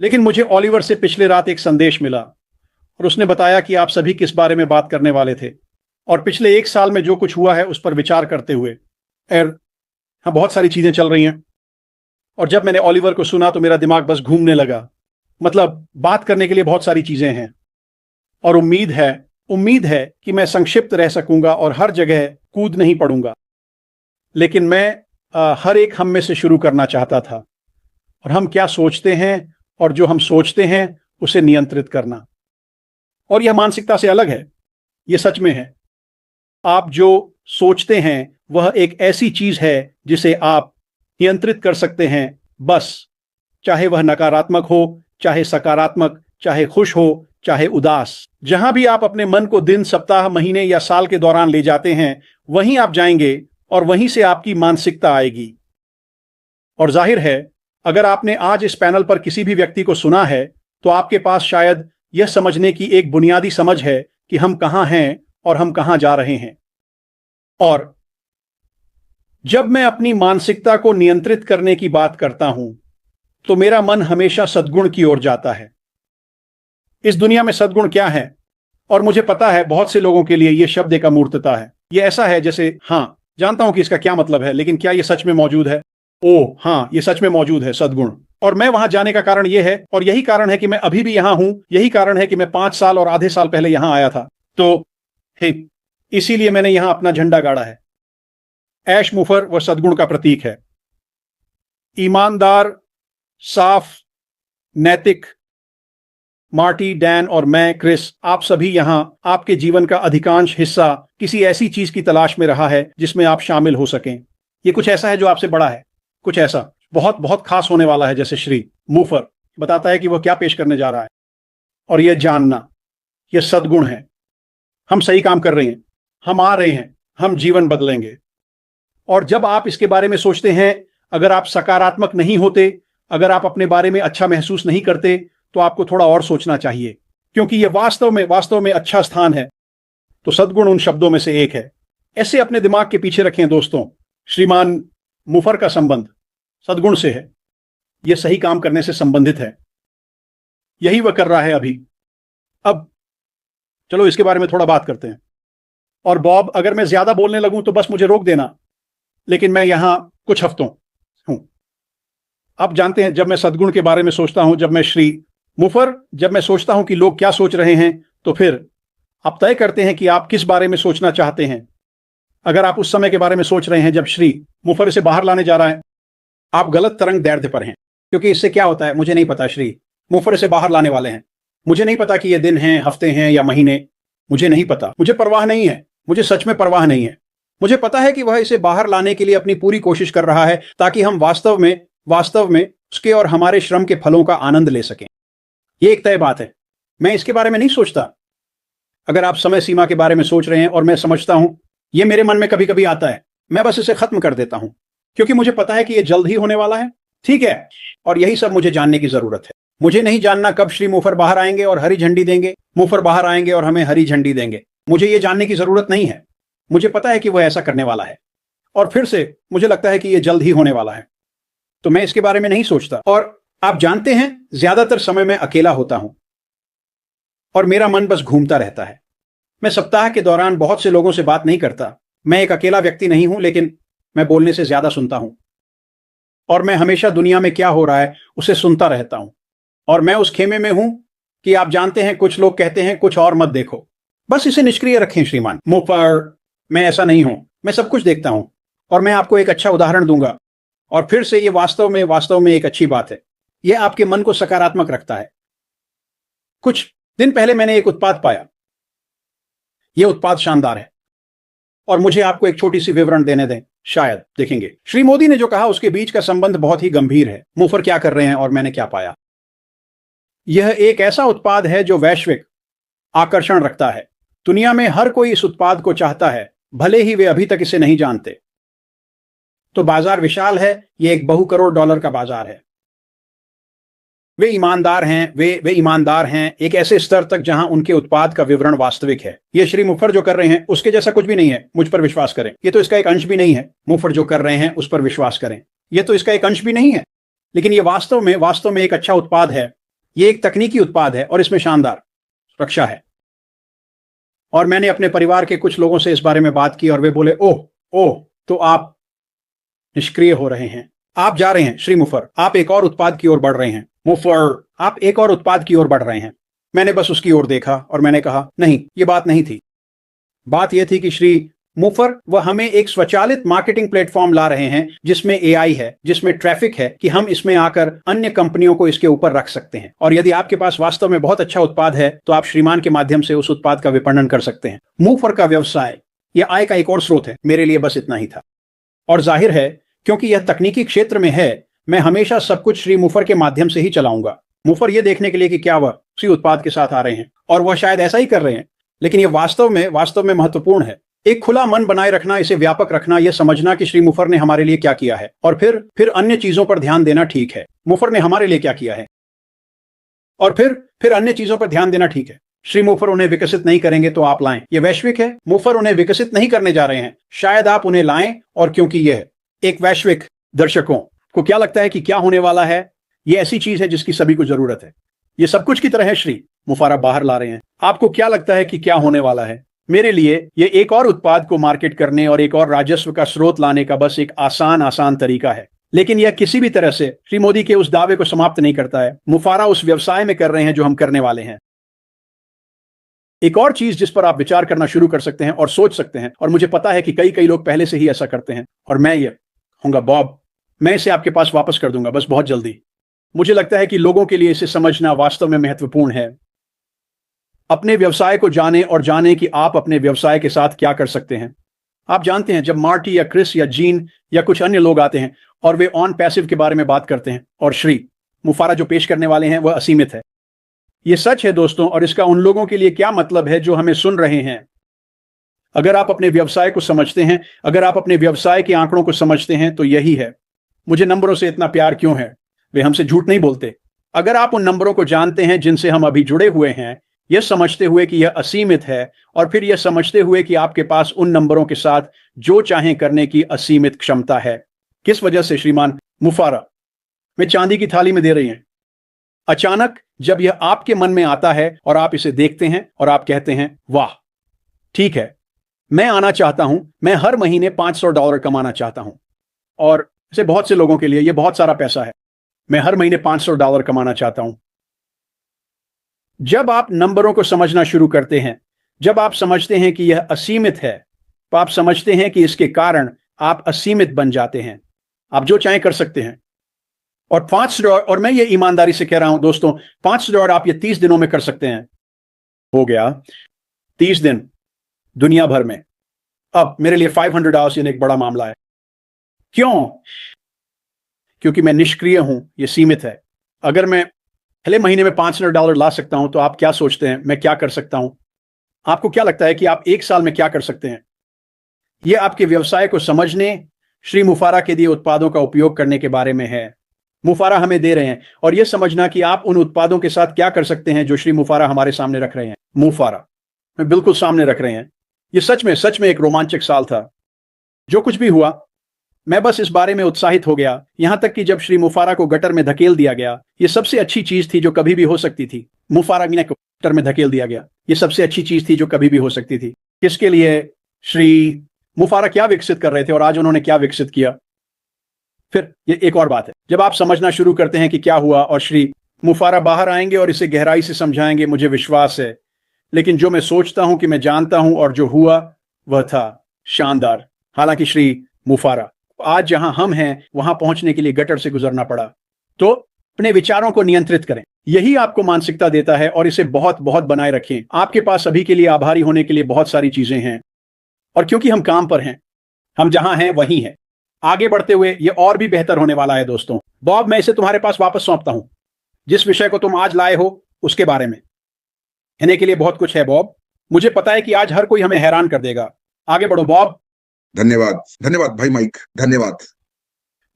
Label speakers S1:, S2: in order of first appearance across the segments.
S1: लेकिन मुझे ओलिवर से पिछले रात एक संदेश मिला और उसने बताया कि आप सभी किस बारे में बात करने वाले थे और पिछले 1 साल में जो कुछ हुआ है उस पर विचार करते हुए। हाँ, बहुत सारी चीजें चल रही हैं। और जब मैंने ओलिवर को सुना तो मेरा दिमाग बस घूमने लगा। मतलब बात करने के लिए बहुत सारी चीजें हैं और उम्मीद है कि मैं संक्षिप्त रह सकूंगा और हर जगह कूद नहीं पड़ूंगा। लेकिन मैं हर एक हम में से शुरू करना चाहता था और हम क्या सोचते हैं और जो हम सोचते हैं उसे नियंत्रित करना। और यह मानसिकता से अलग है, यह सच में है। आप जो सोचते हैं वह एक ऐसी चीज है जिसे आप नियंत्रित कर सकते हैं, बस चाहे वह नकारात्मक हो, चाहे सकारात्मक, चाहे खुश हो, चाहे उदास। जहां भी आप अपने मन को दिन, सप्ताह, महीने या साल के दौरान ले जाते हैं वहीं आप जाएंगे और वहीं से आपकी मानसिकता आएगी। और जाहिर है, अगर आपने आज इस पैनल पर किसी भी व्यक्ति को सुना है तो आपके पास शायद यह समझने की एक बुनियादी समझ है कि हम कहां हैं और हम कहां जा रहे हैं। और जब मैं अपनी मानसिकता को नियंत्रित करने की बात करता हूं तो मेरा मन हमेशा सद्गुण की ओर जाता है। इस दुनिया में सद्गुण क्या है? और मुझे पता है बहुत से लोगों के लिए यह शब्द एक अमूर्तता है। यह ऐसा है जैसे, हां जानता हूं कि इसका क्या मतलब है, लेकिन क्या यह सच में मौजूद है? ओह हां, यह सच में मौजूद है, सद्गुण। और मैं वहां जाने का कारण यह है, और यही कारण है कि मैं अभी भी यहां हूं, यही कारण है कि मैं 5 साल और आधे साल पहले यहां आया था। तो इसीलिए मैंने यहां अपना झंडा गाड़ा है। ऐश मुफर वह सद्गुण का प्रतीक है। ईमानदार, साफ, नैतिक मार्टी, डैन और मैं क्रिस, आप सभी यहां आपके जीवन का अधिकांश हिस्सा किसी ऐसी चीज की तलाश में रहा है जिसमें आप शामिल हो सकें। यह कुछ ऐसा है जो आपसे बड़ा है, कुछ ऐसा बहुत बहुत खास होने वाला है। जैसे श्री मुफर बताता है कि वह क्या पेश करने जा रहा है। और यह जानना, यह सद्गुण है। हम सही काम कर रहे हैं, हम आ रहे हैं, हम जीवन बदलेंगे। और जब आप इसके बारे में सोचते हैं, अगर आप सकारात्मक नहीं होते, अगर आप अपने बारे में अच्छा महसूस नहीं करते, तो आपको थोड़ा और सोचना चाहिए, क्योंकि यह वास्तव में अच्छा स्थान है। तो सद्गुण उन शब्दों में से एक है। ऐसे अपने दिमाग के पीछे रखें दोस्तों, श्रीमान मुफर का संबंध सद्गुण से है। यह सही काम करने से संबंधित है। यही वह कर रहा है अभी। अब चलो इसके बारे में थोड़ा बात करते हैं। और बॉब, अगर मैं ज्यादा बोलने लगूं तो बस मुझे रोक देना, लेकिन मैं यहां कुछ हफ्तों हूं। आप जानते हैं, जब मैं सद्गुण के बारे में सोचता हूं, जब मैं सोचता हूं कि लोग क्या सोच रहे हैं, तो फिर आप तय करते हैं कि आप किस बारे में सोचना चाहते हैं। अगर आप उस समय के बारे में सोच रहे हैं जब श्री मुफर इसे बाहर लाने जा रहा है, आप गलत तरंग दैर्ध्य पर हैं, क्योंकि इससे क्या होता है मुझे नहीं पता। श्री मुफर इसे बाहर लाने वाले हैं। मुझे नहीं पता कि ये दिन हैं, हफ्ते हैं या महीने, मुझे नहीं पता। मुझे परवाह नहीं है, मुझे सच में परवाह नहीं है। मुझे पता है कि वह इसे बाहर लाने के लिए अपनी पूरी कोशिश कर रहा है, ताकि हम वास्तव में उसके और हमारे श्रम के फलों का आनंद ले सकें। यह एक तय बात है। मैं इसके बारे में नहीं सोचता। अगर आप समय सीमा के बारे में सोच रहे हैं, और मैं समझता हूं यह मेरे मन में कभी कभी आता है, मैं बस इसे खत्म कर देता हूं, क्योंकि मुझे पता है कि यह जल्द ही होने वाला है। ठीक है, और यही सब मुझे जानने की जरूरत है। मुझे नहीं जानना कब श्री मुफर बाहर आएंगे और हरी झंडी देंगे। मुफर बाहर आएंगे और हमें हरी झंडी देंगे। मुझे यह जानने की जरूरत नहीं है। मुझे पता है कि वह ऐसा करने वाला है, और फिर से मुझे लगता है कि यह जल्द ही होने वाला है। तो मैं इसके बारे में नहीं सोचता। और आप जानते हैं, ज्यादातर समय मैं अकेला होता हूं और मेरा मन बस घूमता रहता है। मैं सप्ताह के दौरान बहुत से लोगों से बात नहीं करता। मैं एक अकेला व्यक्ति नहीं हूं, लेकिन मैं बोलने से ज्यादा सुनता हूं। और मैं हमेशा दुनिया में क्या हो रहा है उसे सुनता रहता हूं। और मैं उस खेमे में हूं कि आप जानते हैं, कुछ लोग कहते हैं कुछ और मत देखो, बस इसे निष्क्रिय रखें श्रीमान मुफर। मैं ऐसा नहीं हूं, मैं सब कुछ देखता हूं। और मैं आपको एक अच्छा उदाहरण दूंगा। और फिर से ये वास्तव में एक अच्छी बात है। यह आपके मन को सकारात्मक रखता है। कुछ दिन पहले मैंने एक उत्पाद पाया। यह उत्पाद शानदार है, और मुझे आपको एक छोटी सी विवरण देने दें, शायद देखेंगे। श्री मोदी ने जो कहा उसके बीच का संबंध बहुत ही गंभीर है। मुफर क्या कर रहे हैं और मैंने क्या पाया। यह एक ऐसा उत्पाद है जो वैश्विक आकर्षण रखता है। दुनिया में हर कोई इस उत्पाद को चाहता है, भले ही वे अभी तक इसे नहीं जानते। तो बाजार विशाल है। यह एक बहु करोड़ डॉलर का बाजार है। वे ईमानदार हैं, वे ईमानदार हैं एक ऐसे स्तर तक जहां उनके उत्पाद का विवरण वास्तविक है। ये श्री मुफर जो कर रहे हैं उसके जैसा कुछ भी नहीं है, मुझ पर विश्वास करें। ये तो इसका एक अंश भी नहीं है। मुफर जो कर रहे हैं उस पर विश्वास करें, ये तो इसका एक अंश भी नहीं है। लेकिन ये वास्तव में एक अच्छा उत्पाद है, ये एक तकनीकी उत्पाद है और इसमें शानदार रक्षा है। और मैंने अपने परिवार के कुछ लोगों से इस बारे में बात की और वे बोले, ओह ओह, तो आप निष्क्रिय हो रहे हैं, आप जा रहे हैं श्री मुफर, आप एक और उत्पाद की ओर बढ़ रहे हैं। मुफर, आप एक और उत्पाद की ओर बढ़ रहे हैं। मैंने बस उसकी ओर देखा और मैंने कहा, नहीं, ये बात नहीं थी। बात यह थी कि श्री मुफर वह हमें एक स्वचालित मार्केटिंग प्लेटफॉर्म ला रहे हैं जिसमें एआई है, जिसमें ट्रैफिक है, कि हम इसमें आकर अन्य कंपनियों को इसके ऊपर रख सकते हैं। और यदि आपके पास वास्तव में बहुत अच्छा उत्पाद है तो आप श्रीमान के माध्यम से उस उत्पाद का विपणन कर सकते हैं। मुफर का व्यवसाय यह आय का एक और स्रोत है। मेरे लिए बस इतना ही था। और जाहिर है, क्योंकि यह तकनीकी क्षेत्र में है, मैं हमेशा सब कुछ श्री मुफर के माध्यम से ही चलाऊंगा। मुफर यह देखने के लिए कि क्या वह उसी उत्पाद के साथ आ रहे हैं, और वह शायद ऐसा ही कर रहे हैं, लेकिन यह वास्तव में महत्वपूर्ण है। एक खुला मन बनाए रखना, इसे व्यापक रखना, यह समझना कि श्री मुफर ने हमारे लिए क्या किया है, और फिर अन्य चीजों पर ध्यान देना ठीक है। मुफर ने हमारे लिए क्या किया है, और फिर अन्य चीजों पर ध्यान देना ठीक है। श्री मुफर उन्हें विकसित नहीं करेंगे तो आप लाएं। यह वैश्विक है, मुफर उन्हें विकसित नहीं करने जा रहे हैं, शायद आप उन्हें लाएं। और क्योंकि यह एक वैश्विक, दर्शकों को क्या लगता है कि क्या होने वाला है? यह ऐसी चीज है जिसकी सभी को जरूरत है। यह सब कुछ की तरह है। श्री मुफारा बाहर ला रहे हैं। आपको क्या लगता है कि क्या होने वाला है? मेरे लिए यह एक और उत्पाद को मार्केट करने और एक और राजस्व का स्रोत लाने का बस एक आसान तरीका है। लेकिन यह किसी भी तरह से श्री मोदी के उस दावे को समाप्त नहीं करता है। मुफारा उस व्यवसाय में कर रहे हैं जो हम करने वाले हैं। एक और चीज जिस पर आप विचार करना शुरू कर सकते हैं और सोच सकते हैं, और मुझे पता है कि कई लोग पहले से ही ऐसा करते हैं, और मैं ये कहूंगा, बॉब, मैं इसे आपके पास वापस कर दूंगा बस बहुत जल्दी। मुझे लगता है कि लोगों के लिए इसे समझना वास्तव में महत्वपूर्ण है। अपने व्यवसाय को जाने और जाने कि आप अपने व्यवसाय के साथ क्या कर सकते हैं। आप जानते हैं, जब मार्टी या क्रिस या जीन या कुछ अन्य लोग आते हैं और वे ऑन पैसिव के बारे में बात करते हैं, और श्री मुफारा जो पेश करने वाले हैं वह असीमित है। यह सच है दोस्तों, और इसका उन लोगों के लिए क्या मतलब है जो हमें सुन रहे हैं। अगर आप अपने व्यवसाय को समझते हैं, अगर आप अपने व्यवसाय के आंकड़ों को समझते हैं, तो यही है। मुझे नंबरों से इतना प्यार क्यों है? वे हमसे झूठ नहीं बोलते। अगर आप उन नंबरों को जानते हैं जिनसे हम अभी जुड़े हुए हैं, यह समझते हुए कि यह असीमित है, और फिर यह समझते हुए कि आपके पास उन नंबरों के साथ जो चाहें करने की असीमित क्षमता है। किस वजह से श्रीमान मुफारा में चांदी की थाली में दे रही हैं? अचानक जब यह आपके मन में आता है और आप इसे देखते हैं और आप कहते हैं, वाह, ठीक है, मैं आना चाहता हूं, मैं हर महीने $500 कमाना चाहता हूं। और इसे बहुत से लोगों के लिए यह बहुत सारा पैसा है। मैं हर महीने $500 कमाना चाहता हूं। जब आप नंबरों को समझना शुरू करते हैं, जब आप समझते हैं कि यह असीमित है, तो आप समझते हैं कि इसके कारण आप असीमित बन जाते हैं। आप जो चाहें कर सकते हैं। और $5, और मैं ये ईमानदारी से कह रहा हूं दोस्तों, $5 आप ये 30 दिनों में कर सकते हैं। हो गया 30 दिन दुनिया भर में। अब मेरे लिए $500 ये एक बड़ा मामला है। क्यों? क्योंकि मैं निष्क्रिय हूं, यह सीमित है। अगर मैं पहले महीने में $500 ला सकता हूं, तो आप क्या सोचते हैं मैं क्या कर सकता हूं? आपको क्या लगता है कि आप एक साल में क्या कर सकते हैं? यह आपके व्यवसाय को समझने, श्री मुफारा के दिए उत्पादों का उपयोग करने के बारे में है। मुफारा हमें दे रहे हैं, और यह समझना कि आप उन उत्पादों के साथ क्या कर सकते हैं जो श्री मुफारा हमारे सामने रख रहे हैं। मुफारा में बिल्कुल सामने रख रहे हैं। यह सच में एक रोमांचक साल था। जो कुछ भी हुआ, मैं बस इस बारे में उत्साहित हो गया, यहां तक कि जब श्री मुफारा को गटर में धकेल दिया गया। यह सबसे अच्छी चीज थी जो कभी भी हो सकती थी। मुफारा को गटर में धकेल दिया गया। यह सबसे अच्छी चीज थी जो कभी भी हो सकती थी। किसके लिए? श्री मुफारा क्या विकसित कर रहे थे, और आज उन्होंने क्या विकसित किया। फिर ये एक और बात है, जब आप समझना शुरू करते हैं कि क्या हुआ, और श्री मुफारा बाहर आएंगे और इसे गहराई से समझाएंगे, मुझे विश्वास है। लेकिन जो मैं सोचता हूं कि मैं जानता हूं और जो हुआ वह था शानदार। हालांकि श्री मुफारा आज जहां हम हैं वहां पहुंचने के लिए गटर से गुजरना पड़ा। तो अपने विचारों को नियंत्रित करें, यही आपको मानसिकता देता है, और इसे बहुत बनाए रखें। आपके पास अभी के लिए आभारी होने के लिए बहुत सारी चीजें हैं, और क्योंकि हम काम पर हैं, हम जहां हैं वहीं हैं। आगे बढ़ते हुए यह और भी बेहतर होने वाला है दोस्तों। बॉब, मैं इसे तुम्हारे पास वापस सौंपता हूं। जिस विषय को तुम आज लाए हो उसके बारे में कहने के लिए बहुत कुछ है बॉब। मुझे पता है कि आज हर कोई हमें हैरान कर देगा। आगे बढ़ो बॉब।
S2: धन्यवाद भाई माइक, धन्यवाद।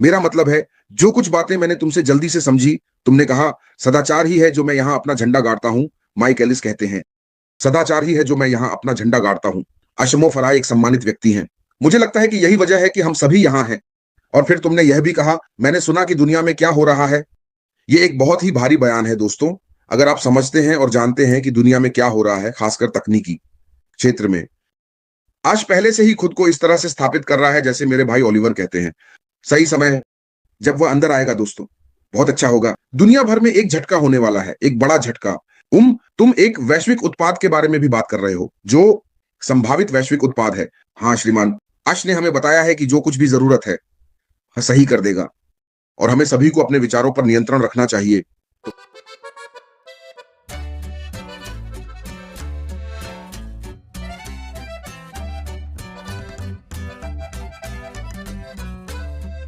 S2: मेरा मतलब है, जो कुछ बातें मैंने तुमसे जल्दी से समझी, तुमने कहा सदाचार ही है जो मैं यहाँ अपना झंडा गाड़ता हूँ। माइक एलिस कहते हैं, सदाचार ही है जो मैं यहाँ अपना झंडा गाड़ता हूँ। अशमो फराय एक सम्मानित व्यक्ति हैं। मुझे लगता है कि यही वजह है कि हम सभी यहाँ हैं। और फिर तुमने यह भी कहा, मैंने सुना कि दुनिया में क्या हो रहा है। ये एक बहुत ही भारी बयान है दोस्तों, अगर आप समझते हैं और जानते हैं कि दुनिया में क्या हो रहा है, खासकर तकनीकी क्षेत्र में। आज पहले से ही खुद को इस तरह से स्थापित कर रहा है, जैसे मेरे भाई ओलिवर कहते हैं। सही समय जब वह अंदर आएगा दोस्तों, बहुत अच्छा होगा। दुनिया भर में एक झटका होने वाला है, एक बड़ा झटका। तुम एक वैश्विक उत्पाद के बारे में भी बात कर रहे हो, जो संभावित वैश्विक उत्पाद है। हाँ श्रीमान, अश ने हमें बताया है कि जो कुछ भी जरूरत है, वह सही कर देगा, और हमें सभी को अपने विचारों पर नियंत्रण रखना चाहिए।